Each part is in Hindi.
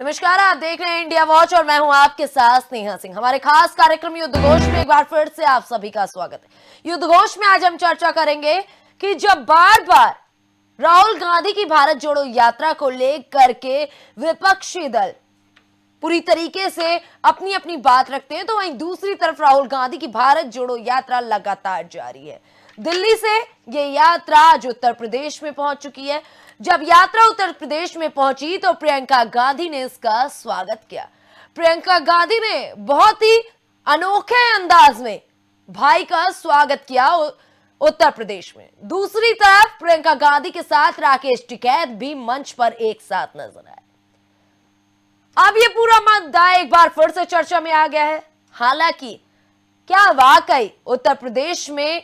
नमस्कार, आप देख रहे हैं इंडिया वॉच और मैं हूं आपके साथ स्नेहा सिंह। हमारे खास कार्यक्रम युद्धघोष में एक बार फिर से आप सभी का स्वागत है। युद्धघोष में आज हम चर्चा करेंगे कि जब बार बार राहुल गांधी की भारत जोड़ो यात्रा को लेकर के विपक्षी दल पूरी तरीके से अपनी अपनी बात रखते हैं, तो वहीं दूसरी तरफ राहुल गांधी की भारत जोड़ो यात्रा लगातार जारी है। दिल्ली से ये यात्रा आज उत्तर प्रदेश में पहुंच चुकी है। जब यात्रा उत्तर प्रदेश में पहुंची तो प्रियंका गांधी ने इसका स्वागत किया। प्रियंका गांधी ने बहुत ही अनोखे अंदाज में भाई का स्वागत किया उत्तर प्रदेश में। दूसरी तरफ प्रियंका गांधी के साथ राकेश टिकैत भी मंच पर एक साथ नजर आए। अब ये पूरा मुद्दा एक बार फिर से चर्चा में आ गया है। हालांकि क्या वाकई उत्तर प्रदेश में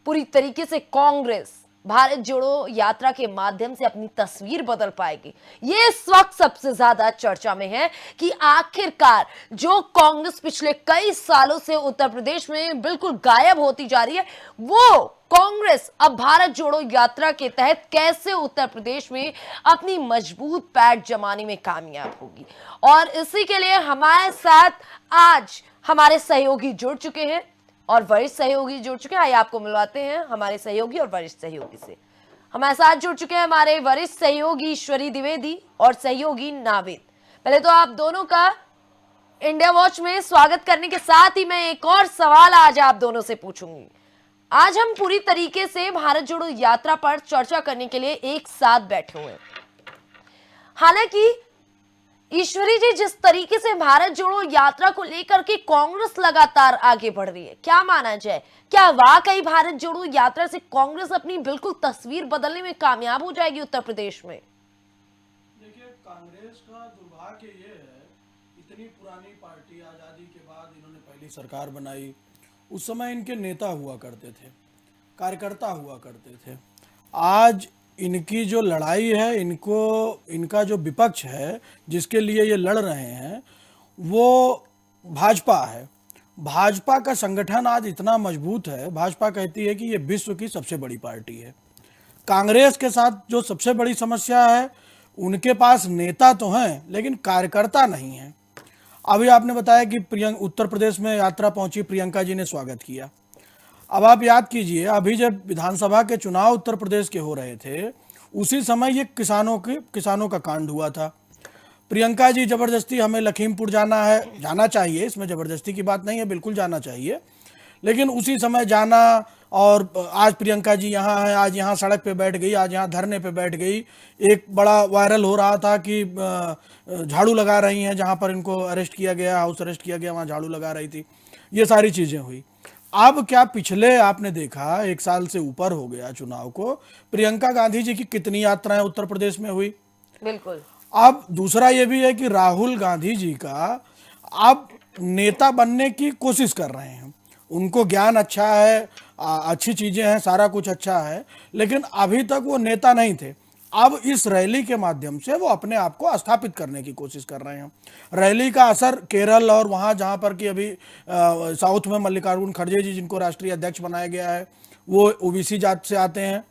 पूरी तरीके से कांग्रेस भारत जोड़ो यात्रा के माध्यम से अपनी तस्वीर बदल पाएगी? ये इस वक्त सबसे ज्यादा चर्चा में है कि आखिरकार जो कांग्रेस पिछले कई सालों से उत्तर प्रदेश में बिल्कुल गायब होती जा रही है, वो कांग्रेस अब भारत जोड़ो यात्रा के तहत कैसे उत्तर प्रदेश में अपनी मजबूत पैठ जमाने में कामयाब होगी। और इसी के लिए हमारे साथ आज हमारे सहयोगी जुड़ चुके हैं और वरिष्ठ सहयोगी जुड़ चुके हैं। आइए आपको मिलवाते हैं हमारे सहयोगी और वरिष्ठ सहयोगी से। हमारे साथ जुड़ चुके हैं हमारे वरिष्ठ सहयोगी ईश्वरी द्विवेदी और सहयोगी नावेद। पहले तो आप दोनों का इंडिया वॉच में स्वागत करने के साथ ही मैं एक और सवाल आज आप दोनों से पूछूंगी। आज हम पूरी तरीके से भारत जोड़ो यात्रा पर चर्चा करने के लिए एक साथ बैठे हुए हैं। हालांकि ईश्वरी जी, जिस तरीके से भारत जोड़ो यात्रा को लेकर के कांग्रेस लगातार आगे बढ़ रही है, क्या माना जाए? क्या वाकई भारत जोड़ो यात्रा से कांग्रेस अपनी बिल्कुल तस्वीर बदलने में कामयाब हो जाएगी उत्तर प्रदेश में? देखिए, कांग्रेस का दुर्भाग्य ये है, इतनी पुरानी पार्टी, आजादी के बाद इन्होंने पहली सरकार बनाई। उस समय इनके नेता हुआ करते थे, कार्यकर्ता हुआ करते थे। आज इनकी जो लड़ाई है, इनका जो विपक्ष है जिसके लिए ये लड़ रहे हैं, वो भाजपा है। भाजपा का संगठन आज इतना मजबूत है, भाजपा कहती है कि ये विश्व की सबसे बड़ी पार्टी है। कांग्रेस के साथ जो सबसे बड़ी समस्या है, उनके पास नेता तो हैं लेकिन कार्यकर्ता नहीं है। अभी आपने बताया कि उत्तर प्रदेश में यात्रा पहुंची, प्रियंका जी ने स्वागत किया। अब आप याद कीजिए, अभी जब विधानसभा के चुनाव उत्तर प्रदेश के हो रहे थे, उसी समय ये किसानों का कांड हुआ था। प्रियंका जी जबरदस्ती हमें लखीमपुर जाना है, जाना चाहिए, इसमें जबरदस्ती की बात नहीं है, बिल्कुल जाना चाहिए, लेकिन उसी समय जाना। और आज प्रियंका जी यहाँ है, आज यहाँ सड़क पे बैठ गई, आज यहाँ धरने पे बैठ गई। एक बड़ा वायरल हो रहा था कि झाड़ू लगा रही हैं, जहाँ पर इनको अरेस्ट किया गया, हाउस अरेस्ट किया गया, वहाँ झाड़ू लगा रही थी। ये सारी चीज़ें हुई। अब क्या पिछले आपने देखा, एक साल से ऊपर हो गया चुनाव को, प्रियंका गांधी जी की कितनी यात्राएं उत्तर प्रदेश में हुई? बिल्कुल। अब दूसरा ये भी है कि राहुल गांधी जी का अब नेता बनने की कोशिश कर रहे हैं। उनको ज्ञान अच्छा है, अच्छी चीजें हैं, सारा कुछ अच्छा है, लेकिन अभी तक वो नेता नहीं थे। अब इस रैली के माध्यम से वो अपने आप को स्थापित करने की कोशिश कर रहे हैं। रैली का असर केरल और वहाँ जहाँ पर कि अभी साउथ में मल्लिकार्जुन खड़गे जी, जिनको राष्ट्रीय अध्यक्ष बनाया गया है, वो ओबीसी जात से आते हैं,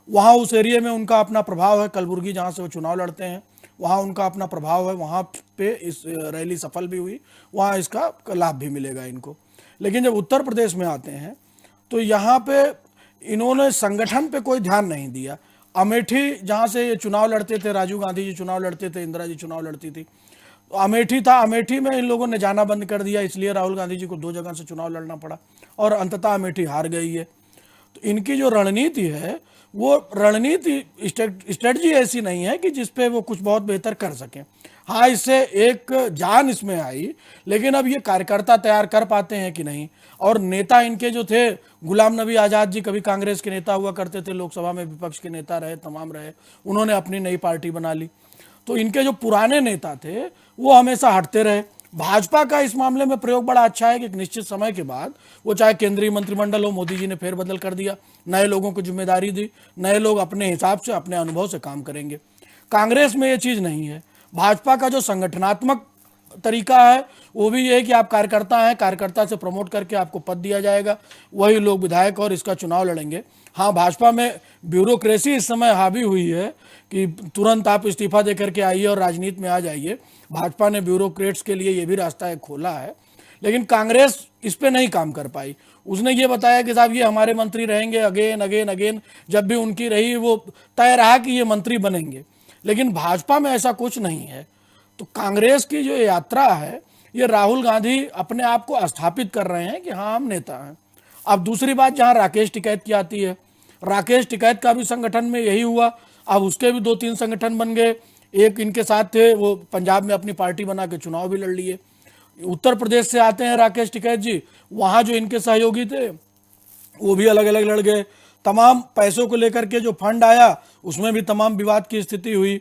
वहाँ उस एरिया में उनका अपना प्रभाव है। कलबुर्गी जहाँ से वो चुनाव लड़ते हैं, वहाँ उनका अपना प्रभाव है, वहाँ पे इस रैली सफल भी हुई, वहाँ इसका लाभ भी मिलेगा इनको। लेकिन जब उत्तर प्रदेश में आते हैं तो यहाँ पे इन्होंने संगठन पे कोई ध्यान नहीं दिया। अमेठी जहाँ से ये चुनाव लड़ते थे, राजीव गांधी जी चुनाव लड़ते थे, इंदिरा जी चुनाव लड़ती थी, तो अमेठी था, अमेठी में इन लोगों ने जाना बंद कर दिया, इसलिए राहुल गांधी जी को 2 जगह से चुनाव लड़ना पड़ा और अंततः अमेठी हार गई है। तो इनकी जो रणनीति है, वो रणनीति स्ट्रेटजी ऐसी नहीं है कि जिसपे वो कुछ बहुत बेहतर कर सकें। हाँ, इससे एक जान इसमें आई, लेकिन अब ये कार्यकर्ता तैयार कर पाते हैं कि नहीं। और नेता इनके जो थे, गुलाम नबी आज़ाद जी कभी कांग्रेस के नेता हुआ करते थे, लोकसभा में विपक्ष के नेता रहे, तमाम रहे, उन्होंने अपनी नई पार्टी बना ली। तो इनके जो पुराने नेता थे वो हमेशा हटते रहे। भाजपा का इस मामले में प्रयोग बड़ा अच्छा है कि एक निश्चित समय के बाद वो, चाहे केंद्रीय मंत्रिमंडल हो, मोदी जी ने फेरबदल कर दिया, नए लोगों को जिम्मेदारी दी, नए लोग अपने हिसाब से, अपने अनुभव से काम करेंगे। कांग्रेस में ये चीज़ नहीं है। भाजपा का जो संगठनात्मक तरीका है वो भी ये है कि आप कार्यकर्ता हैं, कार्यकर्ता से प्रमोट करके आपको पद दिया जाएगा, वही लोग विधायक और इसका चुनाव लड़ेंगे। हाँ, भाजपा में ब्यूरोक्रेसी इस समय हावी हुई है कि तुरंत आप इस्तीफा दे करके आइए और राजनीति में आ जाइए। भाजपा ने ब्यूरोक्रेट्स के लिए ये भी रास्ता एक खोला है, लेकिन कांग्रेस इस पे नहीं काम कर पाई। उसने ये बताया कि साहब ये हमारे मंत्री रहेंगे, अगेन अगेन अगेन जब भी उनकी रही वो तय रहा कि ये मंत्री बनेंगे, लेकिन भाजपा में ऐसा कुछ नहीं है। तो कांग्रेस की जो यात्रा है ये राहुल गांधी अपने आप को स्थापित कर रहे हैं कि हाँ हम नेता हैं। अब दूसरी बात जहां राकेश टिकैत की आती है, राकेश टिकैत का भी संगठन में यही हुआ। अब उसके भी 2-3 संगठन बन गए, एक इनके साथ थे, वो पंजाब में अपनी पार्टी बना के चुनाव भी लड़ लिए। उत्तर प्रदेश से आते हैं राकेश टिकैत जी, वहां जो इनके सहयोगी थे वो भी अलग अलग लड़ गए। तमाम पैसों को लेकर के जो फंड आया उसमें भी तमाम विवाद की स्थिति हुई।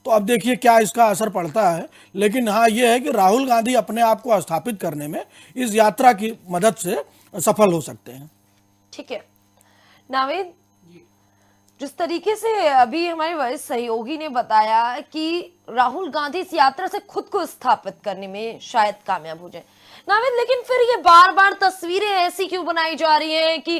तो अब देखिए क्या इसका असर पड़ता है, लेकिन हाँ ये है कि राहुल गांधी अपने आप को स्थापित करने में इस यात्रा की मदद से सफल हो सकते हैं। ठीक है नावेद, जिस तरीके से अभी हमारे वरिष्ठ सहयोगी ने बताया कि राहुल गांधी इस यात्रा से खुद को स्थापित करने में शायद कामयाब हो जाए नावेद, लेकिन फिर ये बार बार तस्वीरें ऐसी क्यों बनाई जा रही हैं कि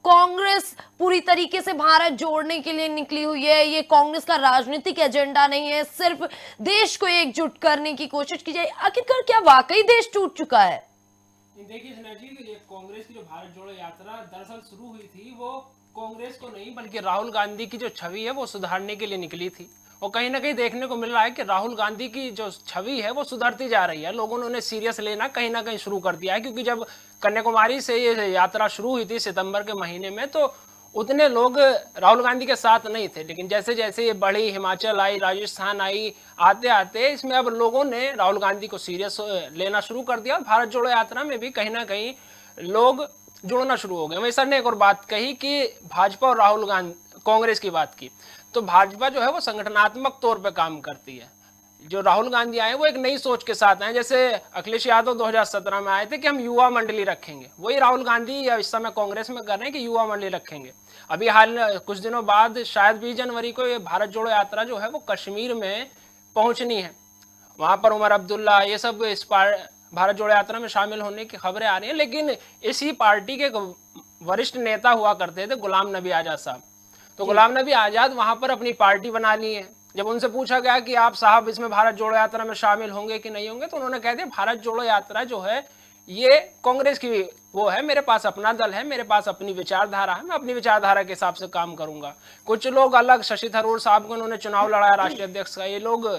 कांग्रेस पूरी तरीके से भारत जोड़ने के लिए निकली हुई है, ये कांग्रेस का राजनीतिक एजेंडा नहीं है, सिर्फ देश को एकजुट करने की कोशिश की जाए। आखिरकार क्या वाकई देश टूट चुका है? देखिए स्नेहा जी, ये कांग्रेस की जो भारत जोड़ो यात्रा दरअसल शुरू हुई थी वो कांग्रेस को नहीं बल्कि राहुल गांधी की जो छवि है वो सुधारने के लिए निकली थी। और कहीं ना कहीं देखने को मिल रहा है कि राहुल गांधी की जो छवि है वो सुधरती जा रही है। लोगों ने उन्हें सीरियस लेना कहीं ना कहीं शुरू कर दिया है, क्योंकि जब कन्याकुमारी से ये यात्रा शुरू हुई थी सितंबर के महीने में तो उतने लोग राहुल गांधी के साथ नहीं थे, लेकिन जैसे जैसे ये बढ़ी, हिमाचल आई, राजस्थान आई, आते आते इसमें अब लोगों ने राहुल गांधी को सीरियस लेना शुरू कर दिया। भारत जोड़ो यात्रा में भी कहीं ना कहीं लोग जुड़ना शुरू हो गए। वहीं सर ने एक और बात कही कि भाजपा और राहुल गांधी, कांग्रेस की बात की, तो भाजपा जो है वो संगठनात्मक तौर पे काम करती है। जो राहुल गांधी आए वो एक नई सोच के साथ आए, जैसे अखिलेश यादव 2017 में आए थे कि हम युवा मंडली रखेंगे, वही राहुल गांधी या इस समय कांग्रेस में कर रहे हैं कि युवा मंडली रखेंगे। अभी हाल कुछ दिनों बाद शायद 20 जनवरी को ये भारत जोड़ो यात्रा जो है वो कश्मीर में पहुंचनी है। वहां पर उमर अब्दुल्ला ये सब इस भारत जोड़ो यात्रा में शामिल होने की खबरें आ रही हैं। लेकिन इसी पार्टी के वरिष्ठ नेता हुआ करते थे गुलाम नबी आजाद साहब, तो गुलाम नबी आजाद वहां पर अपनी पार्टी बना ली है। जब उनसे पूछा गया कि आप साहब इसमें भारत जोड़ो यात्रा में शामिल होंगे कि नहीं होंगे, तो उन्होंने कह दिया भारत जोड़ो यात्रा जो है ये कांग्रेस की वो है, मेरे पास अपना दल है, मेरे पास अपनी विचारधारा है, मैं अपनी विचारधारा के हिसाब से काम करूंगा। कुछ लोग अलग, शशि थरूर साहब को उन्होंने चुनाव लड़ाया राष्ट्रीय अध्यक्ष का, ये लोग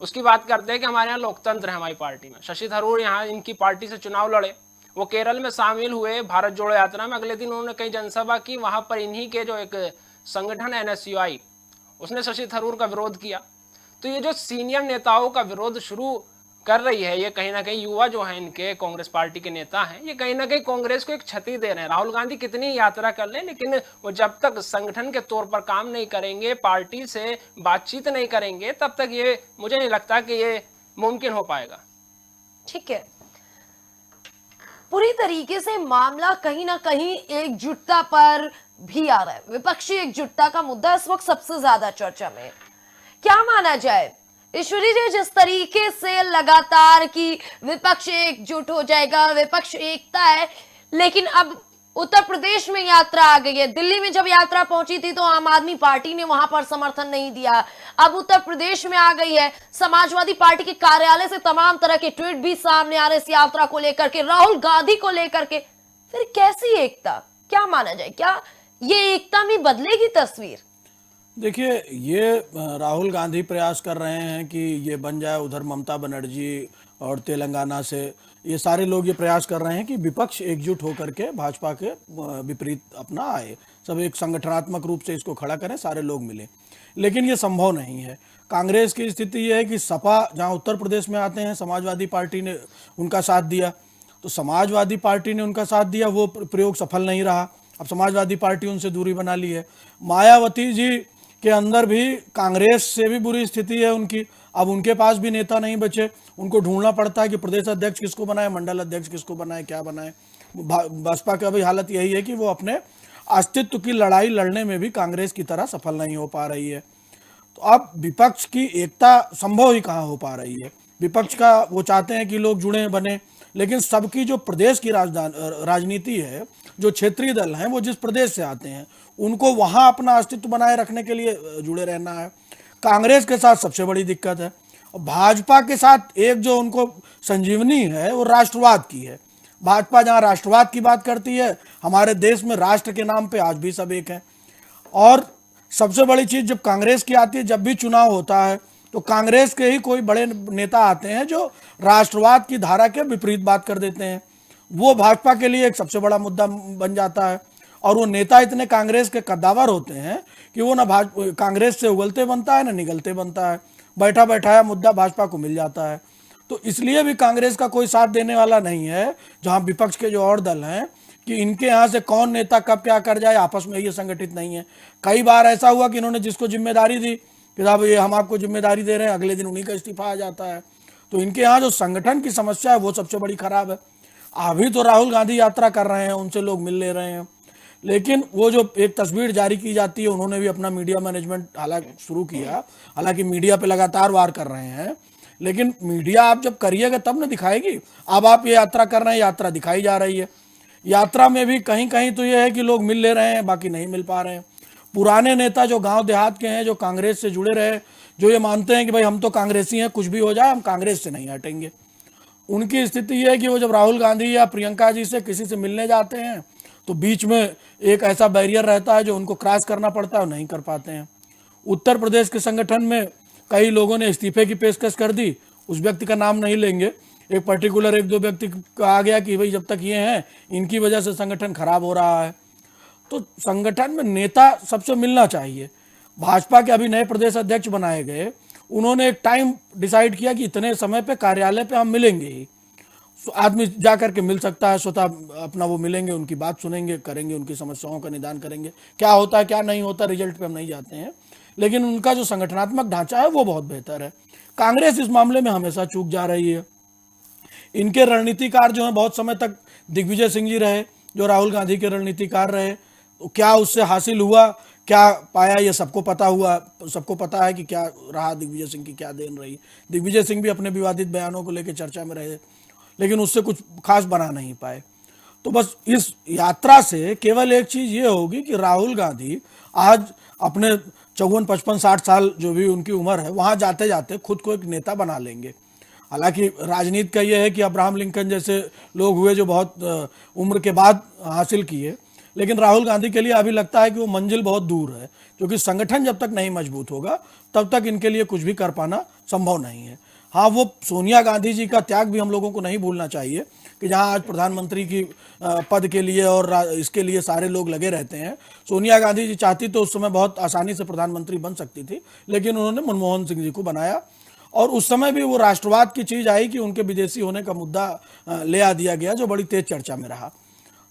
उसकी बात करते हैं कि हमारे यहाँ लोकतंत्र है हमारी पार्टी में। शशि थरूर यहाँ इनकी पार्टी से चुनाव लड़े, वो केरल में शामिल हुए भारत जोड़ो यात्रा में। अगले दिन उन्होंने कई जनसभा की, वहां पर इन्हीं के जो एक संगठन है NSUI, उसने शशि थरूर का विरोध किया। तो ये जो सीनियर नेताओं का विरोध शुरू कर रही है, ये कहीं ना कहीं युवा जो है इनके कांग्रेस पार्टी के नेता हैं, ये कहीं ना कहीं कांग्रेस को एक क्षति दे रहे हैं। राहुल गांधी कितनी यात्रा कर लें, लेकिन वो जब तक संगठन के तौर पर काम नहीं करेंगे, पार्टी से बातचीत नहीं करेंगे, तब तक ये मुझे नहीं लगता कि ये मुमकिन हो पाएगा। ठीक है, पूरी तरीके से मामला कहीं ना कहीं एकजुटता पर भी आ रहा है। विपक्षी एकजुटता का मुद्दा इस वक्त सबसे ज्यादा चर्चा में। क्या माना जाए ईश्वरी जी, जिस तरीके से लगातार कि विपक्ष एकजुट हो जाएगा, विपक्ष एकता है, लेकिन अब उत्तर प्रदेश में यात्रा आ गई है। दिल्ली में जब यात्रा पहुंची थी तो आम आदमी पार्टी ने वहां पर समर्थन नहीं दिया, अब उत्तर प्रदेश में आ गई है। समाजवादी पार्टी के कार्यालय से तमाम तरह के ट्वीट भी सामने आ रहे इस यात्रा को लेकर के, राहुल गांधी को लेकर के। फिर कैसी एकता, क्या माना जाए, क्या ये एकता में बदलेगी तस्वीर? देखिए, ये राहुल गांधी प्रयास कर रहे हैं कि ये बन जाए, उधर ममता बनर्जी और तेलंगाना से ये सारे लोग ये प्रयास कर रहे हैं कि विपक्ष एकजुट होकर के भाजपा के विपरीत अपना आए, सब एक संगठनात्मक रूप से इसको खड़ा करें, सारे लोग मिले। लेकिन ये संभव नहीं है। कांग्रेस की स्थिति ये है कि सपा जहाँ उत्तर प्रदेश में आते हैं, समाजवादी पार्टी ने उनका साथ दिया, तो समाजवादी पार्टी ने उनका साथ दिया, वो प्रयोग सफल नहीं रहा। अब समाजवादी पार्टी उनसे दूरी बना ली है। मायावती जी के अंदर भी कांग्रेस से भी बुरी स्थिति है उनकी, अब उनके पास भी नेता नहीं बचे, उनको ढूंढना पड़ता है कि प्रदेश अध्यक्ष किसको बनाए, मंडल अध्यक्ष किसको बनाए, क्या बनाए। बसपा की अभी हालत यही है कि वो अपने अस्तित्व की लड़ाई लड़ने में भी कांग्रेस की तरह सफल नहीं हो पा रही है। तो अब विपक्ष की एकता संभव ही कहाँ हो पा रही है। विपक्ष का वो चाहते हैं कि लोग जुड़े बने, लेकिन सबकी जो प्रदेश की राजनीति है, जो क्षेत्रीय दल हैं, वो जिस प्रदेश से आते हैं उनको वहां अपना अस्तित्व बनाए रखने के लिए जुड़े रहना है। कांग्रेस के साथ सबसे बड़ी दिक्कत है, और भाजपा के साथ एक जो उनको संजीवनी है वो राष्ट्रवाद की है। भाजपा जहां राष्ट्रवाद की बात करती है, हमारे देश में राष्ट्र के नाम पे आज भी सब एक है। और सबसे बड़ी चीज जब कांग्रेस की आती है, जब भी चुनाव होता है तो कांग्रेस के ही कोई बड़े नेता आते हैं जो राष्ट्रवाद की धारा के विपरीत बात कर देते हैं। वो भाजपा के लिए एक सबसे बड़ा मुद्दा बन जाता है, और वो नेता इतने कांग्रेस के कद्दावर होते हैं कि वो ना कांग्रेस से उगलते बनता है ना निगलते बनता है, बैठा बैठाया मुद्दा भाजपा को मिल जाता है। तो इसलिए भी कांग्रेस का कोई साथ देने वाला नहीं है, जहां विपक्ष के जो और दल हैं कि इनके यहाँ से कौन नेता कब क्या कर जाए, आपस में ये संगठित नहीं है। कई बार ऐसा हुआ कि इन्होंने जिसको जिम्मेदारी दी कि साहब ये हम आपको जिम्मेदारी दे रहे हैं, अगले दिन उन्हीं का इस्तीफा आ जाता है। तो इनके यहाँ जो संगठन की समस्या है वो सबसे बड़ी खराब है। अभी तो राहुल गांधी यात्रा कर रहे हैं, उनसे लोग मिल ले रहे हैं, लेकिन वो जो एक तस्वीर जारी की जाती है, उन्होंने भी अपना मीडिया मैनेजमेंट हालांकि शुरू किया, हालांकि मीडिया पे लगातार वार कर रहे हैं, लेकिन मीडिया आप जब करिएगा तब ना दिखाएगी। अब आप ये यात्रा कर रहे हैं, यात्रा दिखाई जा रही है, यात्रा में भी कहीं कहीं तो ये है कि लोग मिल ले रहे हैं, बाकी नहीं मिल पा रहे हैं। पुराने नेता जो गांव देहात के हैं, जो कांग्रेस से जुड़े रहे, जो ये मानते हैं कि भाई हम तो कांग्रेसी हैं, कुछ भी हो जाए हम कांग्रेस से नहीं हटेंगे, उनकी स्थिति ये है कि वो जब राहुल गांधी या प्रियंका जी से किसी से मिलने जाते हैं तो बीच में एक ऐसा बैरियर रहता है जो उनको क्रॉस करना पड़ता है और नहीं कर पाते हैं। उत्तर प्रदेश के संगठन में कई लोगों ने इस्तीफे की पेशकश कर दी, उस व्यक्ति का नाम नहीं लेंगे, एक पर्टिकुलर एक दो व्यक्ति कहा गया कि भाई जब तक ये हैं इनकी वजह से संगठन खराब हो रहा है। तो संगठन में नेता सबसे मिलना चाहिए। भाजपा के अभी नए प्रदेश अध्यक्ष बनाए गए, उन्होंने एक टाइम डिसाइड किया कि इतने समय पे कार्यालय पे हम मिलेंगे ही, आदमी जा करके मिल सकता है, स्वतः अपना वो मिलेंगे, उनकी बात सुनेंगे, करेंगे, उनकी समस्याओं का निदान करेंगे, क्या होता है क्या नहीं होता रिजल्ट पे हम नहीं जाते हैं, लेकिन उनका जो संगठनात्मक ढांचा है वो बहुत बेहतर है। कांग्रेस इस मामले में हमेशा चूक जा रही है। इनके रणनीतिकार जो हैं बहुत समय तक दिग्विजय सिंह जी रहे, जो राहुल गांधी के रणनीतिकार रहे, तो क्या उससे हासिल हुआ, क्या पाया, ये सबको पता हुआ, सबको पता है कि क्या रहा, दिग्विजय सिंह की क्या देन रही। दिग्विजय सिंह भी अपने विवादित बयानों को लेकर चर्चा में रहे, लेकिन उससे कुछ खास बना नहीं पाए। तो बस इस यात्रा से केवल एक चीज ये होगी कि राहुल गांधी आज अपने 54, 55, 60 साल जो भी उनकी उम्र है, वहां जाते जाते खुद को एक नेता बना लेंगे। हालांकि राजनीति का ये है कि अब्राहम लिंकन जैसे लोग हुए जो बहुत उम्र के बाद हासिल किए, लेकिन राहुल गांधी के लिए अभी लगता है कि वो मंजिल बहुत दूर है, क्योंकि संगठन जब तक नहीं मजबूत होगा तब तक इनके लिए कुछ भी कर पाना संभव नहीं है। हाँ, वो सोनिया गांधी जी का त्याग भी हम लोगों को नहीं भूलना चाहिए कि जहां आज प्रधानमंत्री की पद के लिए और इसके लिए सारे लोग लगे रहते हैं। सोनिया गांधी जी चाहती तो उस समय बहुत आसानी से प्रधानमंत्री बन सकती थी, लेकिन उन्होंने मनमोहन सिंह जी को बनाया, और उस समय भी वो राष्ट्रवाद की चीज आई कि उनके विदेशी होने का मुद्दा ले आ दिया गया, जो बड़ी तेज चर्चा में रहा।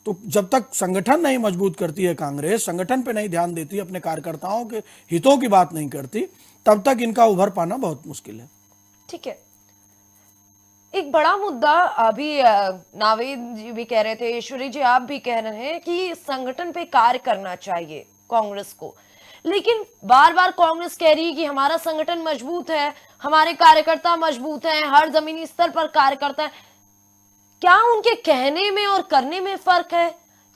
तो जब तक संगठन नहीं मजबूत करती है कांग्रेस, संगठन पे नहीं ध्यान देती, अपने कार्यकर्ताओं के हितों की बात नहीं करती, तब तक इनका उभर पाना बहुत मुश्किल है। ठीक है, एक बड़ा मुद्दा अभी नावेद जी भी कह रहे थे, ईश्वरी जी आप भी कह रहे हैं कि संगठन पे कार्य करना चाहिए कांग्रेस को, लेकिन बार बार कांग्रेस कह रही है कि हमारा संगठन मजबूत है, हमारे कार्यकर्ता मजबूत हैं, हर जमीनी स्तर पर कार्यकर्ता है। क्या उनके कहने में और करने में फर्क है,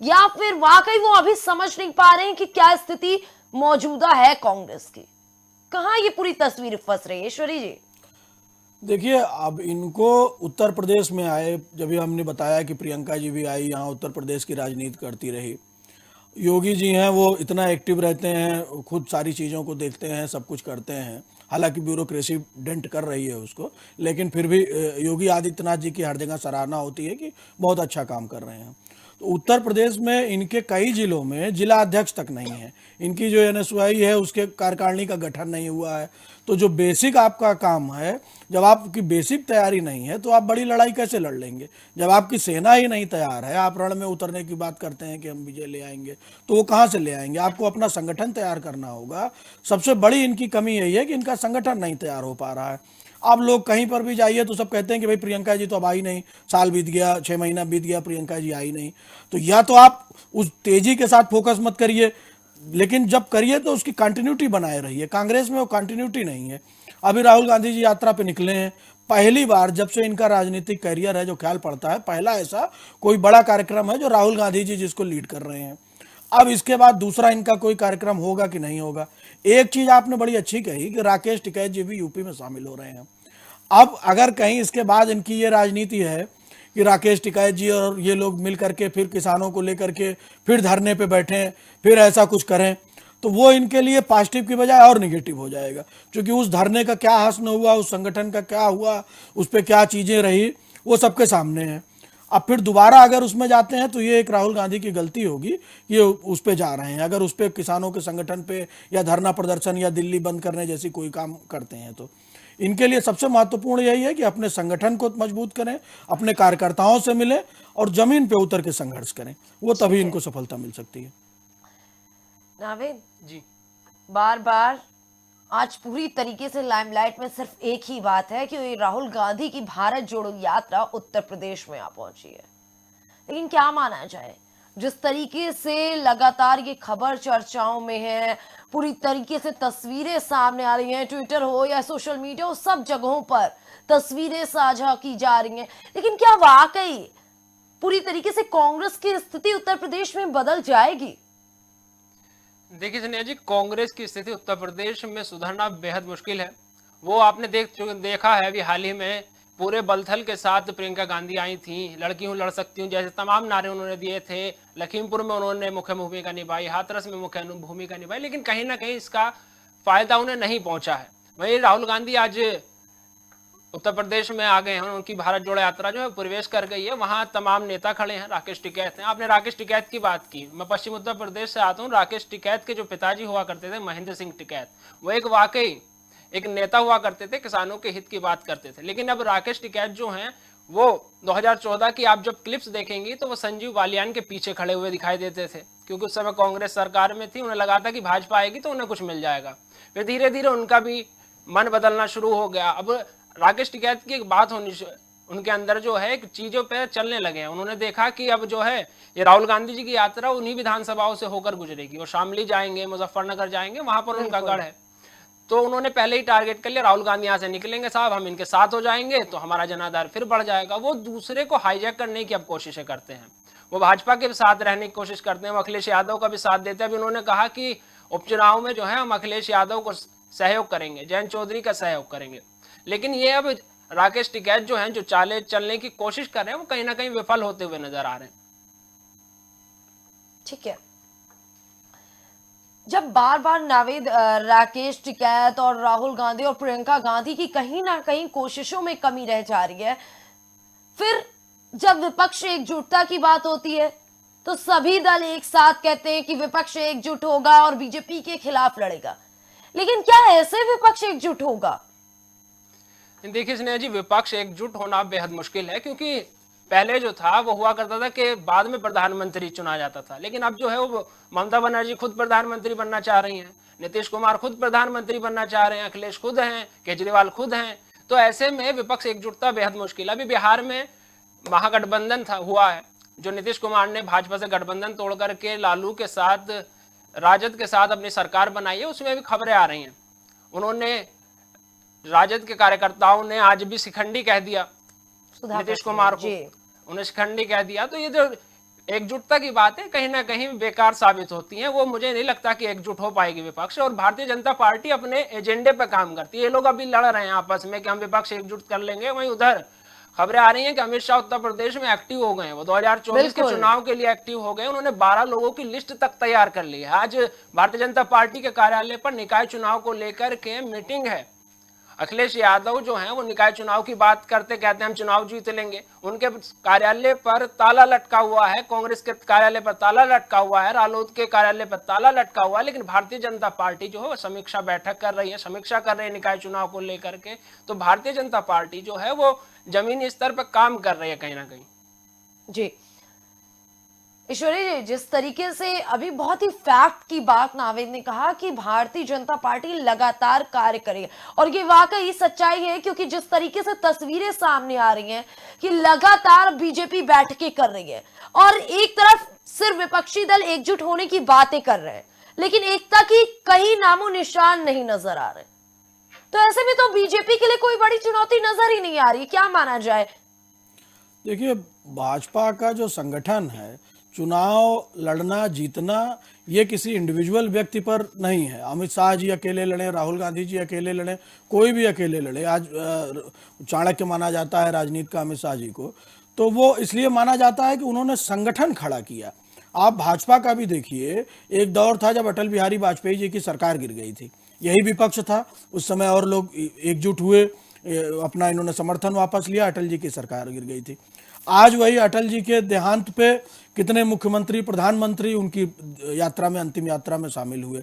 या फिर वाकई वो अभी समझ नहीं पा रहे हैं कि क्या स्थिति मौजूदा है कांग्रेस की, कहां ये पूरी तस्वीर फंस रही है? ईश्वरी जी देखिए, अब इनको उत्तर प्रदेश में आए, जब हमने बताया कि प्रियंका जी भी आई, यहाँ उत्तर प्रदेश की राजनीति करती रही। योगी जी हैं, वो इतना एक्टिव रहते हैं, खुद सारी चीज़ों को देखते हैं, सब कुछ करते हैं, हालांकि ब्यूरोक्रेसी डेंट कर रही है उसको, लेकिन फिर भी योगी आदित्यनाथ जी की हर जगह सराहना होती है कि बहुत अच्छा काम कर रहे हैं। तो उत्तर प्रदेश में इनके कई जिलों में जिला अध्यक्ष तक नहीं है, इनकी जो एनएसयूआई है उसके कार्यकारिणी का गठन नहीं हुआ है। तो जो बेसिक आपका काम है, जब आपकी बेसिक तैयारी नहीं है तो आप बड़ी लड़ाई कैसे लड़ लेंगे? जब आपकी सेना ही नहीं तैयार है, आप रण में उतरने की बात करते हैं कि हम विजय ले आएंगे, तो वो कहाँ से ले आएंगे? आपको अपना संगठन तैयार करना होगा। सबसे बड़ी इनकी कमी यही है कि इनका संगठन नहीं तैयार हो पा रहा है। आप लोग कहीं पर भी जाइए तो सब कहते हैं कि भाई प्रियंका जी तो अब आई नहीं, साल बीत गया, 6 महीना बीत गया, प्रियंका जी आई नहीं। तो या तो आप उस तेजी के साथ फोकस मत करिए, लेकिन जब करिए तो उसकी कंटिन्यूटी बनाए रहिए। कांग्रेस में वो कंटिन्यूटी नहीं है। अभी राहुल गांधी जी यात्रा पे निकले हैं, पहली बार जब से इनका राजनीतिक करियर है जो ख्याल पड़ता है, पहला ऐसा कोई बड़ा कार्यक्रम है जो राहुल गांधी जी जिसको लीड कर रहे हैं। अब इसके बाद दूसरा इनका कोई कार्यक्रम होगा कि नहीं होगा। एक चीज आपने बड़ी अच्छी कही कि राकेश टिकैत जी भी यूपी में शामिल हो रहे हैं। अब अगर कहीं इसके बाद इनकी ये राजनीति है कि राकेश टिकैत जी और ये लोग मिल करके फिर किसानों को लेकर के फिर धरने पे बैठें, फिर ऐसा कुछ करें, तो वो इनके लिए पॉजिटिव की बजाय और निगेटिव हो जाएगा। क्योंकि उस धरने का क्या हश्न हुआ, उस संगठन का क्या हुआ, उस पर क्या चीज़ें रही, वो सबके सामने है। अब फिर दोबारा अगर उसमें जाते हैं तो ये एक राहुल गांधी की गलती होगी, ये उस पे जा रहे हैं। अगर उस पे किसानों के संगठन पे या धरना प्रदर्शन या दिल्ली बंद करने जैसी कोई काम करते हैं तो इनके लिए सबसे महत्वपूर्ण यही है कि अपने संगठन को मजबूत करें, अपने कार्यकर्ताओं से मिलें और जमीन पे उतर के संघर्ष करें, वो तभी इनको सफलता मिल सकती है। नावेद जी, बार बार आज पूरी तरीके से लाइमलाइट में सिर्फ एक ही बात है कि राहुल गांधी की भारत जोड़ो यात्रा उत्तर प्रदेश में आ पहुंची है। लेकिन क्या माना जाए, जिस तरीके से लगातार ये खबर चर्चाओं में है, पूरी तरीके से तस्वीरें सामने आ रही हैं, ट्विटर हो या सोशल मीडिया हो, सब जगहों पर तस्वीरें साझा की जा रही हैं, लेकिन क्या वाकई पूरी तरीके से कांग्रेस की स्थिति उत्तर प्रदेश में बदल जाएगी? देखिए स्नेहा जी, कांग्रेस की स्थिति उत्तर प्रदेश में सुधरना बेहद मुश्किल है। वो आपने देखा है अभी हाल ही में पूरे बलथल के साथ प्रियंका गांधी आई थी, लड़की हूँ लड़ सकती हूँ जैसे तमाम नारे उन्होंने दिए थे। लखीमपुर में उन्होंने मुख्य भूमिका निभाई, हाथरस में मुख्य भूमिका निभाई, लेकिन कहीं ना कहीं इसका फायदा उन्हें नहीं पहुंचा है। वहीं राहुल गांधी आज उत्तर प्रदेश में आ गए हैं, उनकी भारत जोड़ो यात्रा जो है प्रवेश कर गई है। वहां तमाम नेता खड़े हैं, राकेश टिकैत हैं। आपने राकेश टिकैत की बात की, मैं पश्चिम उत्तर प्रदेश से आता हूँ। राकेश टिकैत के जो पिताजी हुआ करते थे महेंद्र सिंह टिकैत, वो एक वाकई एक नेता हुआ करते थे, किसानों के हित की बात करते थे। लेकिन अब राकेश टिकैत जो हैं वो 2014 की आप जब क्लिप्स देखेंगी तो वो संजीव बालियान के पीछे खड़े हुए दिखाई देते थे, क्योंकि उस समय कांग्रेस सरकार में थी। उन्हें लगा था कि भाजपा आएगी तो उन्हें कुछ मिल जाएगा। फिर धीरे धीरे उनका भी मन बदलना शुरू हो गया। अब राकेश टिकैत की एक बात होनी, उनके अंदर जो है चीजों पे चलने लगे हैं। उन्होंने देखा कि अब जो है ये राहुल गांधी जी की यात्रा उन्हीं विधानसभाओं से होकर गुजरेगी। वो शामली जाएंगे, मुजफ्फरनगर जाएंगे, वहां पर उनका गढ़ है। तो उन्होंने पहले ही टारगेट कर लिया, राहुल गांधी यहाँ से निकलेंगे साहब, हम इनके साथ हो जाएंगे तो हमारा जनाधार फिर बढ़ जाएगा। वो दूसरे को हाईजैक करने की अब कोशिशें करते हैं। वो भाजपा के साथ रहने की कोशिश करते हैं, वो अखिलेश यादव का भी साथ देते हैं। अभी उन्होंने कहा कि उपचुनाव में जो है हम अखिलेश यादव को सहयोग करेंगे, जयंत चौधरी का सहयोग करेंगे। लेकिन ये अब राकेश टिकैत जो हैं, जो चाले चलने की कोशिश कर रहे हैं, वो कहीं ना कहीं विफल होते हुए नजर आ रहे हैं। ठीक है, जब बार बार नावेद राकेश टिकैत और राहुल गांधी और प्रियंका गांधी की कहीं ना कहीं कोशिशों में कमी रह जा रही है, फिर जब विपक्ष एकजुटता की बात होती है तो सभी दल एक साथ कहते हैं कि विपक्ष एकजुट होगा और बीजेपी के खिलाफ लड़ेगा। लेकिन क्या ऐसे विपक्ष एकजुट होगा? देखिए स्नेहा जी, विपक्ष एकजुट होना बेहद मुश्किल है, क्योंकि पहले जो था वो हुआ करता था कि बाद में प्रधानमंत्री चुना जाता था। लेकिन अब जो है वो ममता बनर्जी खुद प्रधानमंत्री बनना चाह रही हैं, नीतीश कुमार खुद प्रधानमंत्री बनना चाह रहे हैं, अखिलेश खुद हैं, केजरीवाल खुद हैं। तो ऐसे में विपक्ष एकजुटता बेहद मुश्किल है। अभी बिहार में महागठबंधन हुआ है, जो नीतीश कुमार ने भाजपा से गठबंधन तोड़ करके लालू के साथ, राजद के साथ अपनी सरकार बनाई है। उसमें भी खबरें आ रही हैं, उन्होंने राजद के कार्यकर्ताओं ने आज भी शिखंडी कह दिया नीतीश कुमार को, उन्हें शिखंडी कह दिया। तो ये जो एकजुटता की बात है कहीं ना कहीं बेकार साबित होती है। वो मुझे नहीं लगता कि एकजुट हो पाएगी विपक्ष। और भारतीय जनता पार्टी अपने एजेंडे पर काम करती है। ये लोग अभी लड़ रहे हैं आपस में कि हम विपक्ष एकजुट कर लेंगे, वहीं उधर खबरें आ रही हैं कि अमित शाह उत्तर प्रदेश में एक्टिव हो गए हैं। वो 2024 के चुनाव के लिए एक्टिव हो गए। उन्होंने 12 लोगों की लिस्ट तक तैयार कर ली है। आज भारतीय जनता पार्टी के कार्यालय पर निकाय चुनाव को लेकर के मीटिंग है। अखिलेश यादव जो हैं वो निकाय चुनाव की बात करते, कहते हैं हम चुनाव जीत लेंगे। उनके कार्यालय पर ताला लटका हुआ है, कांग्रेस के कार्यालय पर ताला लटका हुआ है, रालोद के कार्यालय पर ताला लटका हुआ है। लेकिन भारतीय जनता पार्टी जो है वो समीक्षा बैठक कर रही है, समीक्षा कर रही है निकाय चुनाव को लेकर के। तो भारतीय जनता पार्टी जो है वो जमीनी स्तर पर काम कर रही है कहीं ना कहीं। जी ईश्वरी जी, जिस तरीके से अभी बहुत ही फैक्ट की बात नावेद ने कहा कि भारतीय जनता पार्टी लगातार कार्य करे, और ये वाकई सच्चाई है, क्योंकि जिस तरीके से तस्वीरें सामने आ रही हैं कि लगातार बीजेपी बैठकें कर रही है और एक तरफ सिर्फ विपक्षी दल एकजुट होने की बातें कर रहे हैं, लेकिन एकता की कहीं नामो निशान नहीं नजर आ रहे। तो ऐसे में तो बीजेपी के लिए कोई बड़ी चुनौती नजर ही नहीं आ रही, क्या माना जाए? देखिए, भाजपा का जो संगठन है, चुनाव लड़ना जीतना ये किसी इंडिविजुअल व्यक्ति पर नहीं है। अमित शाह जी अकेले लड़े, राहुल गांधी जी अकेले लड़े, कोई भी अकेले लड़े। आज चाणक्य माना जाता है राजनीति का अमित शाह जी को, तो वो इसलिए माना जाता है कि उन्होंने संगठन खड़ा किया। आप भाजपा का भी देखिए, एक दौर था जब अटल बिहारी वाजपेयी जी की सरकार गिर गई थी, यही विपक्ष था उस समय, और लोग एकजुट हुए, अपना इन्होंने समर्थन वापस लिया, अटल जी की सरकार गिर गई थी। आज वही अटल जी के देहांत पे कितने मुख्यमंत्री, प्रधानमंत्री उनकी यात्रा में, अंतिम यात्रा में शामिल हुए।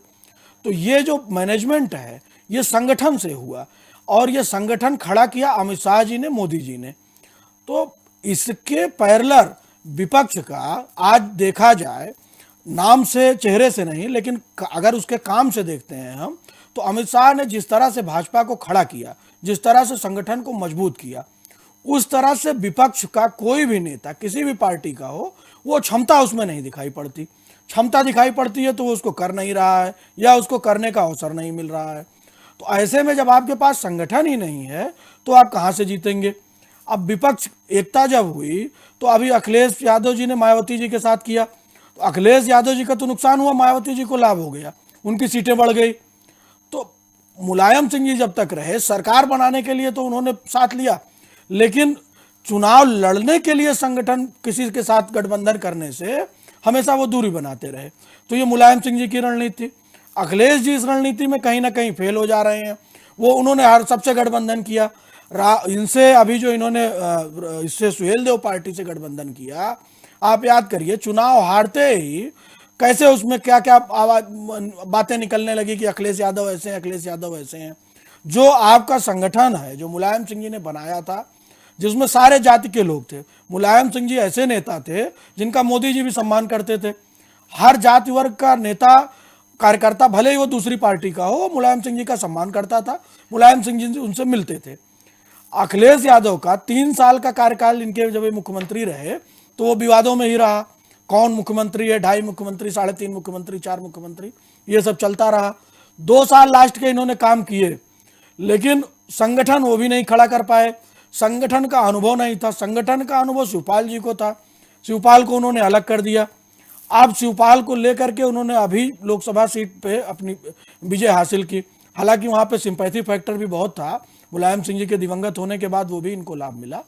तो ये जो मैनेजमेंट है ये संगठन से हुआ, और ये संगठन खड़ा किया अमित शाह जी ने, मोदी जी ने। तो इसके पैरेलल विपक्ष का आज देखा जाए, नाम से चेहरे से नहीं, लेकिन अगर उसके काम से देखते हैं हम, तो अमित शाह ने जिस तरह से भाजपा को खड़ा किया, जिस तरह से संगठन को मजबूत किया, उस तरह से विपक्ष का कोई भी नेता किसी भी पार्टी का हो, वो क्षमता उसमें नहीं दिखाई पड़ती। क्षमता दिखाई पड़ती है तो वो उसको कर नहीं रहा है, या उसको करने का अवसर नहीं मिल रहा है। तो ऐसे में जब आपके पास संगठन ही नहीं है तो आप कहाँ से जीतेंगे? अब विपक्ष एकता जब हुई तो अभी अखिलेश यादव जी ने मायावती जी के साथ किया, तो अखिलेश यादव जी का तो नुकसान हुआ, मायावती जी को लाभ हो गया, उनकी सीटें बढ़ गई। तो मुलायम सिंह जी जब तक रहे, सरकार बनाने के लिए तो उन्होंने साथ लिया, लेकिन चुनाव लड़ने के लिए संगठन किसी के साथ गठबंधन करने से हमेशा वो दूरी बनाते रहे। तो ये मुलायम सिंह जी की रणनीति। अखिलेश जी इस रणनीति में कहीं ना कहीं फेल हो जा रहे हैं। वो उन्होंने हर सबसे गठबंधन किया, इनसे अभी जो इन्होंने इससे सुहेलदेव पार्टी से गठबंधन किया, आप याद करिए, चुनाव हारते ही कैसे उसमें क्या क्या बातें निकलने लगी कि अखिलेश यादव ऐसे हैं, अखिलेश यादव ऐसे हैं। जो आपका संगठन है, जो मुलायम सिंह जी ने बनाया था, जिसमें सारे जाति के लोग थे, मुलायम सिंह जी ऐसे नेता थे जिनका मोदी जी भी सम्मान करते थे। हर जाति वर्ग का नेता, कार्यकर्ता, भले ही वो दूसरी पार्टी का हो, मुलायम सिंह जी का सम्मान करता था, मुलायम सिंह जी उनसे मिलते थे। अखिलेश यादव का 3 साल का कार्यकाल, इनके जब ये मुख्यमंत्री रहे तो वो विवादों में ही रहा। कौन मुख्यमंत्री है, 2.5 मुख्यमंत्री, 3.5 मुख्यमंत्री, 4 मुख्यमंत्री, ये सब चलता रहा। 2 साल लास्ट के इन्होंने काम किए, लेकिन संगठन वो भी नहीं खड़ा कर पाए। संगठन का अनुभव नहीं था। संगठन का अनुभव शिवपाल जी को था, शिवपाल को उन्होंने अलग कर दिया। अब शिवपाल को लेकर के उन्होंने अभी लोकसभा सीट पे अपनी विजय हासिल की। हालांकि वहाँ पे सिंपैथी फैक्टर भी बहुत था, मुलायम सिंह जी के दिवंगत होने के बाद वो भी इनको लाभ मिला।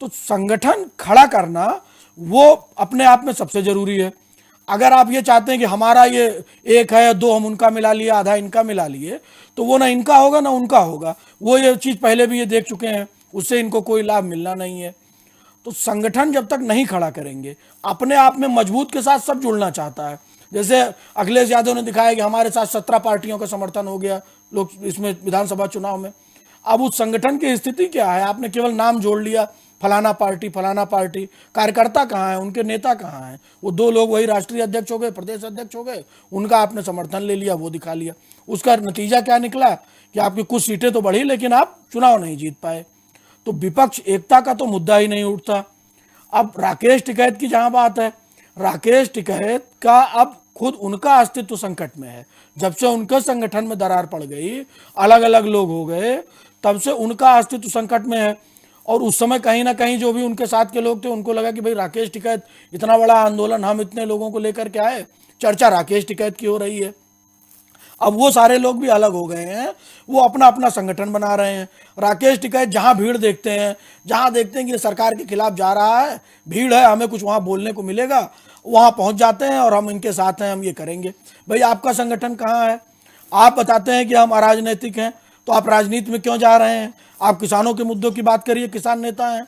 तो संगठन खड़ा करना वो अपने आप में सबसे जरूरी है। अगर आप ये चाहते हैं कि हमारा ये एक है, 2 हम उनका मिला लिए, आधा इनका मिला लिए, तो वो ना इनका होगा ना उनका होगा। वो ये चीज़ पहले भी ये देख चुके हैं, उससे इनको कोई लाभ मिलना नहीं है। तो संगठन जब तक नहीं खड़ा करेंगे, अपने आप में मजबूत के साथ सब जुड़ना चाहता है। जैसे अखिलेश यादव ने दिखाया कि हमारे साथ 17 पार्टियों का समर्थन हो गया लोग इसमें विधानसभा चुनाव में। अब उस संगठन की स्थिति क्या है? आपने केवल नाम जोड़ लिया, फलाना पार्टी फलाना पार्टी, कार्यकर्ता कहाँ है, उनके नेता कहाँ हैं? वो 2 लोग वही राष्ट्रीय अध्यक्ष हो गए, प्रदेश अध्यक्ष हो गए, उनका आपने समर्थन ले लिया, वो दिखा लिया। उसका नतीजा क्या निकला कि आपकी कुछ सीटें तो बढ़ी, लेकिन आप चुनाव नहीं जीत पाए। तो विपक्ष एकता का तो मुद्दा ही नहीं उठता। अब राकेश टिकैत की जहां बात है, राकेश टिकैत का अब खुद उनका अस्तित्व संकट में है। जब से उनके संगठन में दरार पड़ गई, अलग अलग लोग हो गए, तब से उनका अस्तित्व संकट में है। और उस समय कहीं ना कहीं जो भी उनके साथ के लोग थे, उनको लगा कि भाई राकेश टिकैत, इतना बड़ा आंदोलन, हम इतने लोगों को लेकर के आए, चर्चा राकेश टिकैत की हो रही है। अब वो सारे लोग भी अलग हो गए हैं, वो अपना अपना संगठन बना रहे हैं। राकेश टिकैत जहां भीड़ देखते हैं, जहां देखते हैं कि सरकार के खिलाफ जा रहा है, भीड़ है, हमें कुछ वहां बोलने को मिलेगा, वहां पहुंच जाते हैं और हम इनके साथ हैं, हम ये करेंगे। भाई आपका संगठन कहाँ है? आप बताते हैं कि हम अराजनैतिक हैं, तो आप राजनीति में क्यों जा रहे हैं? आप किसानों के मुद्दों की बात करिए, किसान नेता हैं,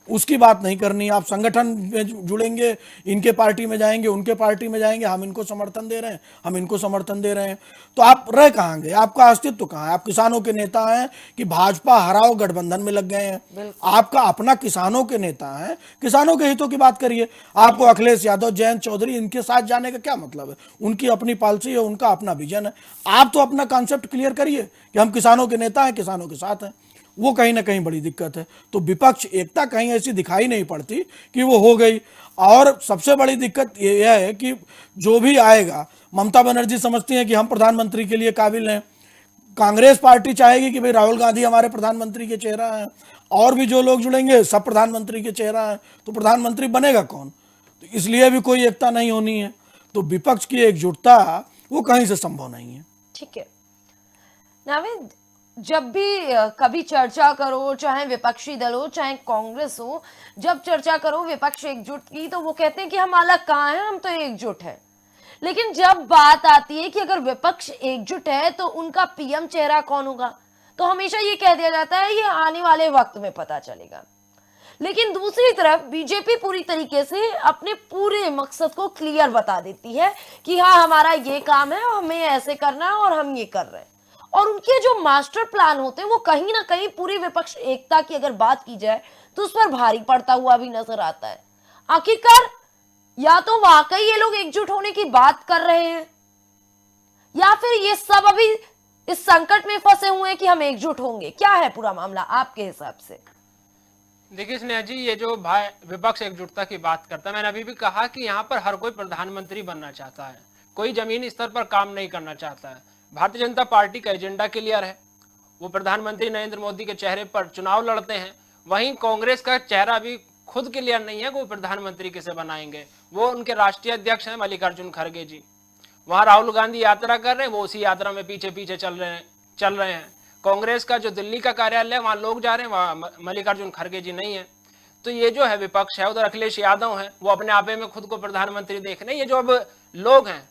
उसकी बात नहीं करनी। आप संगठन में जुड़ेंगे, इनके पार्टी में जाएंगे, उनके पार्टी में जाएंगे, हम इनको समर्थन दे रहे हैं, हम इनको समर्थन दे रहे हैं। तो आप रह कहाँ गए? आपका अस्तित्व कहाँ है? आप किसानों के नेता हैं कि भाजपा हराओ गठबंधन में लग गए हैं? आपका अपना किसानों के नेता हैं, किसानों के हितों की बात करिए। आपको अखिलेश यादव, जयंत चौधरी, इनके साथ जाने का क्या मतलब है? उनकी अपनी पॉलिसी है, उनका अपना विजन है। आप तो अपना कॉन्सेप्ट क्लियर करिए कि हम किसानों के नेता हैं, किसानों के साथ हैं। वो कहीं ना कहीं बड़ी दिक्कत है। तो विपक्ष एकता कहीं ऐसी दिखाई नहीं पड़ती कि वो हो गई। और सबसे बड़ी दिक्कत ये है कि जो भी आएगा, ममता बनर्जी समझती हैं कि हम प्रधानमंत्री के लिए काबिल हैं, कांग्रेस पार्टी चाहेगी कि भाई राहुल गांधी हमारे प्रधानमंत्री के चेहरा है, और भी जो लोग जुड़ेंगे सब प्रधानमंत्री के चेहरा है, तो प्रधानमंत्री बनेगा कौन? तो इसलिए भी कोई एकता नहीं होनी है। तो विपक्ष की एकजुटता वो कहीं से संभव नहीं है। ठीक है नाविद, जब भी कभी चर्चा करो, चाहे विपक्षी दल हो चाहे कांग्रेस हो, जब चर्चा करो विपक्ष एकजुट की तो वो कहते हैं कि हम अलग कहाँ हैं, हम तो एकजुट हैं। लेकिन जब बात आती है कि अगर विपक्ष एकजुट है तो उनका पीएम चेहरा कौन होगा, तो हमेशा ये कह दिया जाता है ये आने वाले वक्त में पता चलेगा। लेकिन दूसरी तरफ बीजेपी पूरी तरीके से अपने पूरे मकसद को क्लियर बता देती है कि हाँ हमारा ये काम है, हमें ऐसे करना है और हम ये कर रहे हैं। और उनके जो मास्टर प्लान होते हैं वो कहीं ना कहीं पूरी विपक्ष एकता की अगर बात की जाए तो उस पर भारी पड़ता हुआ भी नजर आता है। आखिरकार या तो वाकई ये लोग एकजुट होने की बात कर रहे हैं या फिर ये सब अभी इस संकट में फंसे हुए हैं कि हम एकजुट होंगे। क्या है पूरा मामला आपके हिसाब से? देखिए स्नेहा जी, ये जो भाई विपक्ष एकजुटता की बात करता है, मैंने अभी भी कहा कि यहाँ पर हर कोई प्रधानमंत्री बनना चाहता है, कोई जमीनी स्तर पर काम नहीं करना चाहता है। भारतीय जनता पार्टी का एजेंडा क्लियर है, वो प्रधानमंत्री नरेंद्र मोदी के चेहरे पर चुनाव लड़ते हैं। वहीं कांग्रेस का चेहरा भी खुद क्लियर नहीं है कि वो प्रधानमंत्री किसे बनाएंगे। वो उनके राष्ट्रीय अध्यक्ष हैं मल्लिकार्जुन खड़गे जी, वहां राहुल गांधी यात्रा कर रहे हैं, वो उसी यात्रा में पीछे पीछे चल रहे हैं। कांग्रेस का जो दिल्ली का कार्यालय है वहां लोग जा रहे हैं, वहां मल्लिकार्जुन खड़गे जी नहीं है। तो ये जो है विपक्ष है, उधर अखिलेश यादव हैं, वो अपने आपे में खुद को प्रधानमंत्री देख रहे हैं। ये जो अब लोग हैं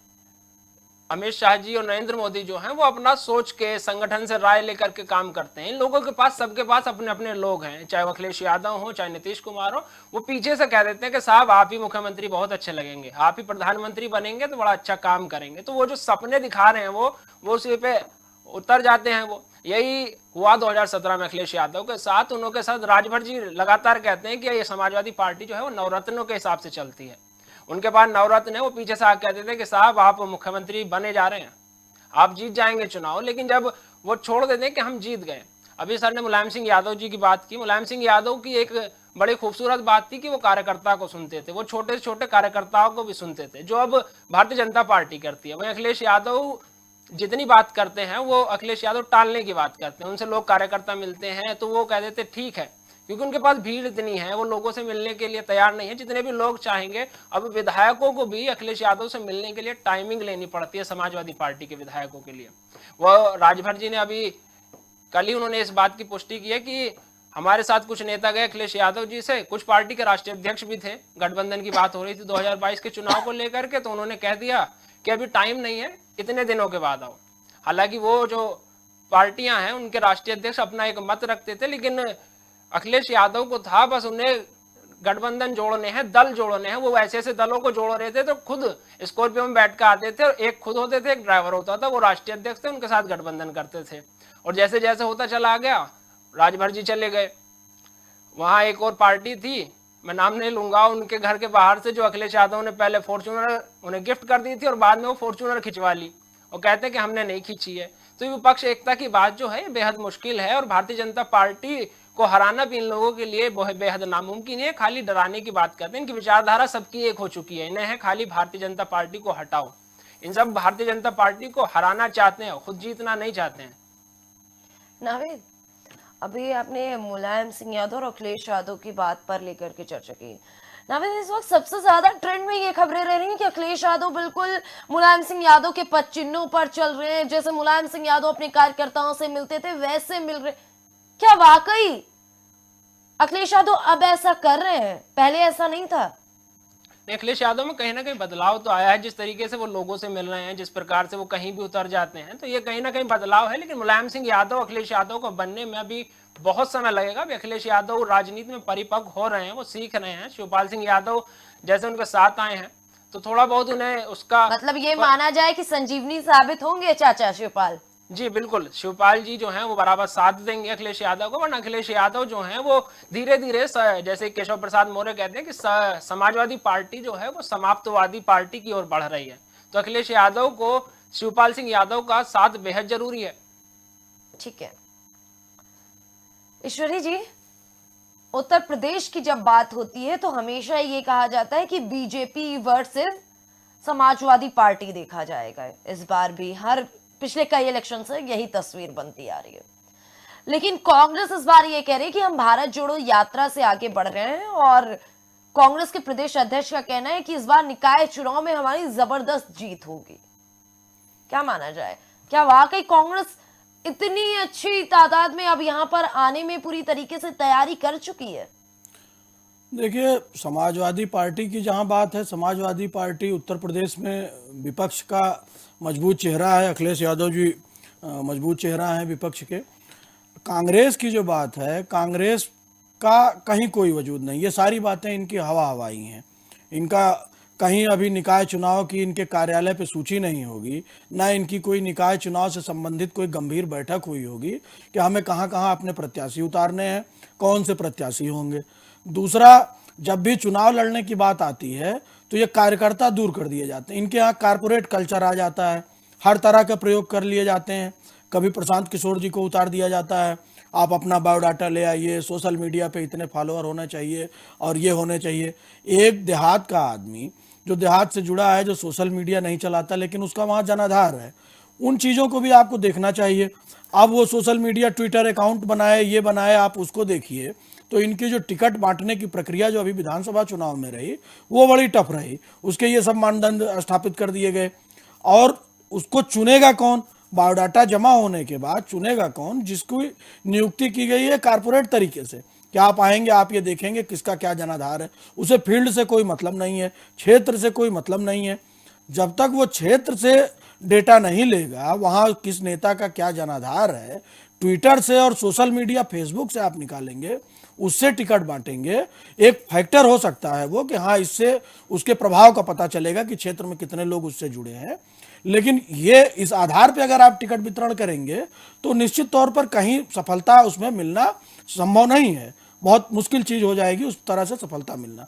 अमित शाह जी और नरेंद्र मोदी जो हैं, वो अपना सोच के संगठन से राय लेकर के काम करते हैं। इन लोगों के पास, सबके पास अपने अपने लोग हैं, चाहे वो अखिलेश यादव हो चाहे नीतीश कुमार हो। वो पीछे से कह देते हैं कि साहब आप ही मुख्यमंत्री बहुत अच्छे लगेंगे, आप ही प्रधानमंत्री बनेंगे तो बड़ा अच्छा काम करेंगे। तो वो जो सपने दिखा रहे हैं वो उसी पे उतर जाते हैं। वो यही हुआ 2017 में अखिलेश यादव के साथ। उनके साथ राजभर जी लगातार कहते हैं कि ये समाजवादी पार्टी जो है वो नवरत्नों के हिसाब से चलती है, उनके पास नवरत्न है। वो पीछे से आके कहते थे कि साहब आप मुख्यमंत्री बने जा रहे हैं, आप जीत जाएंगे चुनाव। लेकिन जब वो छोड़ देते हैं कि हम जीत गए। अभी सर ने मुलायम सिंह यादव जी की बात की। मुलायम सिंह यादव की एक बड़ी खूबसूरत बात थी कि वो कार्यकर्ता को सुनते थे, वो छोटे से छोटे कार्यकर्ताओं को भी सुनते थे, जो अब भारतीय जनता पार्टी करती है। वहीं अखिलेश यादव जितनी बात करते हैं वो अखिलेश यादव टालने की बात करते हैं। उनसे लोग कार्यकर्ता मिलते हैं तो वो कह देते ठीक है, क्योंकि उनके पास भीड़ इतनी है, वो लोगों से मिलने के लिए तैयार नहीं है जितने भी लोग चाहेंगे। अब विधायकों को भी अखिलेश यादव से मिलने के लिए टाइमिंग लेनी पड़ती है समाजवादी पार्टी के विधायकों के लिए। वो राजभर जी ने अभी कल ही उन्होंने इस बात की पुष्टि की है कि हमारे साथ कुछ नेता गए अखिलेश यादव जी से, कुछ पार्टी के राष्ट्रीय अध्यक्ष भी थे, गठबंधन की बात हो रही थी 2022 के चुनाव को लेकर के, तो उन्होंने कह दिया कि अभी टाइम नहीं है, इतने दिनों के बाद आओ। हालांकि वो जो पार्टियां हैं उनके राष्ट्रीय अध्यक्ष अपना एक मत रखते थे, लेकिन अखिलेश यादव को था बस उन्हें गठबंधन जोड़ने हैं, दल जोड़ने हैं। वो ऐसे ऐसे दलों को जोड़ रहे थे तो खुद स्कॉर्पियो में बैठ कर आते थे, और एक खुद होते थे, एक ड्राइवर होता था, वो राष्ट्रीय अध्यक्ष थे, उनके साथ गठबंधन करते थे। और जैसे जैसे होता चला गया, राजभर जी चले गए। वहां एक और पार्टी थी, मैं नाम नहीं लूंगा, उनके घर के बाहर से जो अखिलेश यादव ने पहले फॉर्च्यूनर उन्हें गिफ्ट कर दी थी और बाद में वो फॉर्च्यूनर खिंचवा ली और कहते हैं कि हमने नहीं खींची है। तो विपक्ष एकता की बात जो है बेहद मुश्किल है, और भारतीय जनता पार्टी को हराना भी इन लोगों के लिए बेहद नामुमकिन है। खाली डराने की बात करते हैं, इनकी विचारधारा सबकी एक हो चुकी है, इन्हें है खाली भारतीय जनता पार्टी को हटाओ। इन सब भारतीय जनता पार्टी को हराना चाहते हैं, खुद जीतना नहीं चाहते हैं। नावेद, अभी आपने मुलायम सिंह यादव और अखिलेश यादव की बात पर लेकर के चर्चा की। नावेद, इस वक्त सबसे ज्यादा ट्रेंड में ये खबरें रह रही हैं कि अखिलेश यादव बिल्कुल मुलायम सिंह यादव के पद चिन्हों पर चल रहे हैं। जैसे मुलायम सिंह यादव अपने कार्यकर्ताओं से मिलते थे वैसे मिल रहे। क्या वाकई अखिलेश यादव अब ऐसा कर रहे हैं? पहले ऐसा नहीं था। अखिलेश यादव में कहीं ना कहीं बदलाव तो आया है, जिस तरीके से वो लोगों से मिल रहे हैं, जिस प्रकार से वो कहीं भी उतर जाते हैं, तो ये कहीं ना कहीं बदलाव है। लेकिन मुलायम सिंह यादव अखिलेश यादव को बनने में अभी बहुत समय लगेगा। अभी अखिलेश यादव राजनीति में परिपक्व हो रहे हैं, वो सीख रहे हैं। शिवपाल सिंह यादव जैसे उनके साथ आए हैं तो थोड़ा बहुत उन्हें उसका मतलब ये माना जाए कि संजीवनी साबित होंगे चाचा शिवपाल जी। बिल्कुल, शिवपाल जी जो हैं वो बराबर साथ देंगे अखिलेश यादव को। वरना अखिलेश यादव जो हैं वो धीरे धीरे जैसे केशव प्रसाद मौर्य कहते हैं कि समाजवादी पार्टी जो है वो समाप्तवादी पार्टी की ओर बढ़ रही है। तो अखिलेश यादव को शिवपाल सिंह यादव का साथ बेहद जरूरी है। ठीक है ईश्वरी जी, उत्तर प्रदेश की जब बात होती है तो हमेशा ये कहा जाता है कि बीजेपी वर्सेस समाजवादी पार्टी देखा जाएगा। इस बार भी हर पिछले कई इलेक्शन से यही तस्वीर बनती आ रही है। लेकिन कांग्रेस इस बार ये कह रही है कि हम भारत जोड़ो यात्रा से आगे बढ़ रहे हैं और कांग्रेस के प्रदेश अध्यक्ष का कहना है कि इस बार निकाय चुनाव में हमारी जबरदस्त जीत होगी। क्या माना जाए, क्या वाकई कांग्रेस इतनी अच्छी तादाद में अब यहां पर आने में पूरी तरीके से तैयारी कर चुकी है? देखिए, समाजवादी पार्टी की जहां बात है, समाजवादी पार्टी उत्तर प्रदेश में विपक्ष का मजबूत चेहरा है। अखिलेश यादव जी मजबूत चेहरा है विपक्ष के। कांग्रेस की जो बात है, कांग्रेस का कहीं कोई वजूद नहीं। ये सारी बातें इनकी हवा हवाई हैं। इनका कहीं अभी निकाय चुनाव की इनके कार्यालय पे सूची नहीं होगी, ना इनकी कोई निकाय चुनाव से संबंधित कोई गंभीर बैठक हुई होगी कि हमें कहाँ कहाँ अपने प्रत्याशी उतारने हैं, कौन से प्रत्याशी होंगे। दूसरा, जब भी चुनाव लड़ने की बात आती है तो ये कार्यकर्ता दूर कर दिए जाते हैं। इनके यहाँ कारपोरेट कल्चर आ जाता है, हर तरह के प्रयोग कर लिए जाते हैं। कभी प्रशांत किशोर जी को उतार दिया जाता है, आप अपना बायोडाटा ले आइए, सोशल मीडिया पे इतने फॉलोअर होने चाहिए और ये होने चाहिए। एक देहात का आदमी जो देहात से जुड़ा है, जो सोशल मीडिया नहीं चलाता लेकिन उसका वहाँ जनाधार है, उन चीज़ों को भी आपको देखना चाहिए। अब वो सोशल मीडिया ट्विटर अकाउंट बनाए, ये बनाए, आप उसको देखिए। तो इनकी जो टिकट बांटने की प्रक्रिया जो अभी विधानसभा चुनाव में रही, वो बड़ी टफ रही। उसके ये सब मानदंड स्थापित कर दिए गए। और उसको चुनेगा कौन? बायोडाटा जमा होने के बाद चुनेगा कौन? जिसकी नियुक्ति की गई है कारपोरेट तरीके से, कि आप आएंगे, आप ये देखेंगे किसका क्या जनाधार है। उसे फील्ड से कोई मतलब नहीं है, क्षेत्र से कोई मतलब नहीं है। जब तक वो क्षेत्र से डेटा नहीं लेगा, वहाँ किस नेता का क्या जनाधार है, ट्विटर से और सोशल मीडिया फेसबुक से आप निकालेंगे, उससे टिकट बांटेंगे। एक फैक्टर हो सकता है वो कि हाँ, इससे उसके प्रभाव का पता चलेगा कि क्षेत्र में कितने लोग उससे जुड़े हैं। लेकिन ये इस आधार पे अगर आप टिकट वितरण करेंगे तो निश्चित तौर पर कहीं सफलता उसमें मिलना संभव नहीं है। बहुत मुश्किल चीज़ हो जाएगी उस तरह से सफलता मिलना।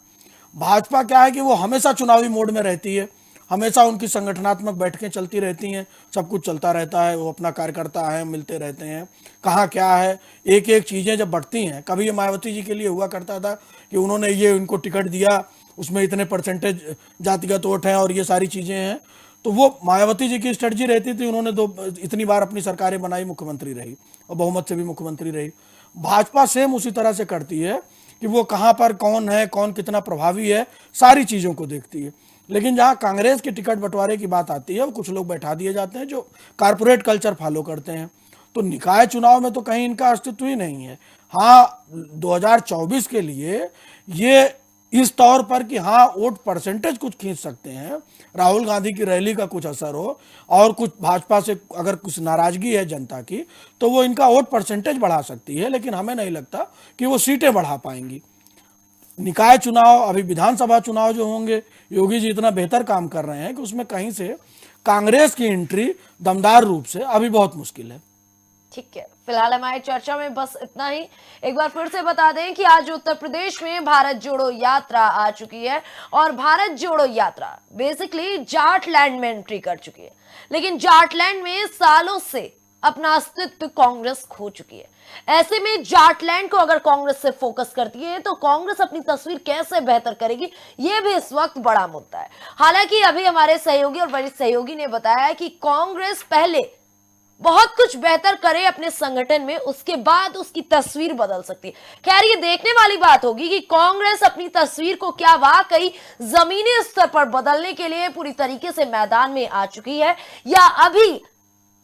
भाजपा क्या है कि वो हमेशा चुनावी मोड में रहती है, हमेशा उनकी संगठनात्मक बैठकें चलती रहती हैं, सब कुछ चलता रहता है। वो अपना कार्यकर्ता है, मिलते रहते हैं, कहाँ क्या है, एक एक चीज़ें जब बढ़ती हैं। कभी ये मायावती जी के लिए हुआ करता था कि उन्होंने ये उनको टिकट दिया, उसमें इतने परसेंटेज जातिगत वोट हैं और ये सारी चीज़ें हैं। तो वो मायावती जी की स्ट्रेटजी रहती थी। उन्होंने इतनी बार अपनी सरकारें बनाई, मुख्यमंत्री रही और बहुमत से भी मुख्यमंत्री रही। भाजपा सेम उसी तरह से करती है कि वो कहाँ पर कौन है, कौन कितना प्रभावी है, सारी चीज़ों को देखती है। लेकिन जहाँ कांग्रेस के टिकट बंटवारे की बात आती है, वो कुछ लोग बैठा दिए जाते हैं जो कारपोरेट कल्चर फॉलो करते हैं। तो निकाय चुनाव में तो कहीं इनका अस्तित्व ही नहीं है। हाँ, 2024 के लिए ये इस तौर पर कि हाँ, वोट परसेंटेज कुछ खींच सकते हैं, राहुल गांधी की रैली का कुछ असर हो और कुछ भाजपा से अगर कुछ नाराजगी है जनता की, तो वो इनका वोट परसेंटेज बढ़ा सकती है। लेकिन हमें नहीं लगता कि वो सीटें बढ़ा पाएंगी। निकाय चुनाव, अभी विधानसभा चुनाव जो होंगे, योगी जी इतना बेहतर काम कर रहे हैं कि उसमें कहीं से कांग्रेस की एंट्री दमदार रूप से अभी बहुत मुश्किल है। ठीक है, फिलहाल हमारी चर्चा में बस इतना ही। एक बार फिर से बता दें कि आज उत्तर प्रदेश में भारत जोड़ो यात्रा आ चुकी है और भारत जोड़ो यात्रा बेसिकली जाटलैंड में एंट्री कर चुकी है। लेकिन जाटलैंड में सालों से अपना अस्तित्व कांग्रेस खो चुकी है। ऐसे में जाटलैंड को अगर कांग्रेस से फोकस करती है तो कांग्रेस अपनी तस्वीर कैसे बेहतर करेगी, यह भी इस वक्त बड़ा मुद्दा है। हालांकि अभी हमारे सहयोगी और वरिष्ठ सहयोगी ने बताया कि कांग्रेस पहले बहुत कुछ बेहतर करे अपने संगठन में, उसके बाद उसकी तस्वीर बदल सकती है। खैर, ये देखने वाली बात होगी कि कांग्रेस अपनी तस्वीर को क्या वाकई जमीनी स्तर पर बदलने के लिए पूरी तरीके से मैदान में आ चुकी है या अभी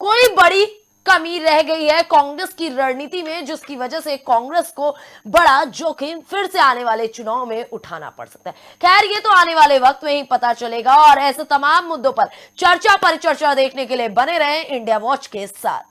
कोई बड़ी कमी रह गई है कांग्रेस की रणनीति में, जिसकी वजह से कांग्रेस को बड़ा जोखिम फिर से आने वाले चुनाव में उठाना पड़ सकता है। खैर, ये तो आने वाले वक्त में ही पता चलेगा और ऐसे तमाम मुद्दों पर चर्चा परिचर्चा देखने के लिए बने रहें इंडिया वॉच के साथ।